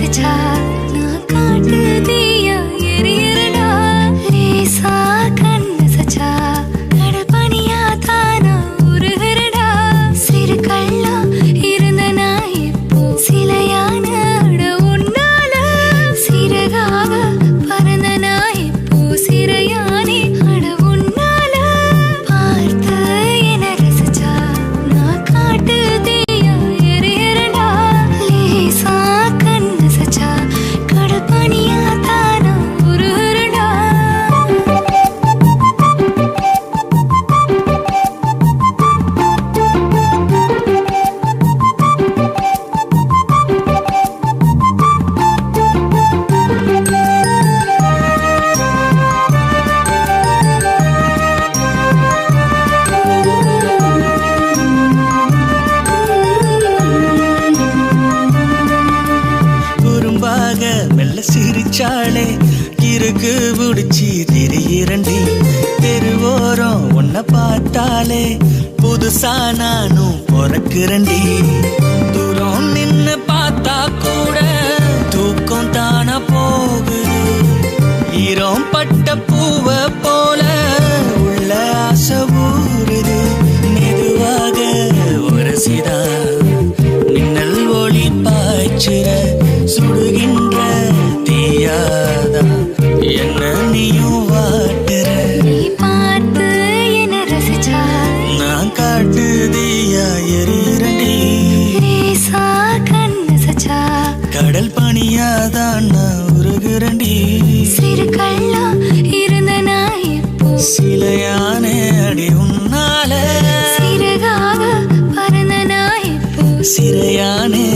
ரசிச்சா நான் காட்டு தீயா எரியறடா லேசா கண்ணு சச்சா கடல் பனியா தானா உருகுறடா சிறு கள்ளா இருந்த நான் இப்போ சிலையான உன்னால சிறகாக பறந்த நான் இப்போ சிறையானே அட உன்னால பார்த்து என்ன ரசிச்சா நான் காட்டு தீயா எரியறடா லேசா கண்ணு சச்சா கடல் பனியா தானா உருகுறடா குறும்பாக மெல்ல சிரிச்சாளே இருக்கு புடிச்சி திரியிரண்டி தெருவோரம் உன்னை பார்த்தாலே புதுசா நானும் பொறக்குறண்டி தூரம் நின்னு பார்த்தா கூட தூக்கம் தானா போகுது ஈரம் பட்ட பூவை போல உள்ள ஆசை ஊறுது மெதுவாக உரசிதா மின்னல் ஒளி பாய்ச்சிற சுடுகின்ற தீயாதா என்ன நீயும் வாட்டுற நீ பார்த்து என்ன ரசிச்சா நான் காட்டு தீயா எரியறண்டி லேசா கண்ணு சச்சா கடல் பனியாதான் நான் உருகுறண்டி சிறு கள்ளா இருந்த நான் இப்போ சிலையான அடி உன்னால சிறகாக பறந்த நான் இப்போ சிறையானே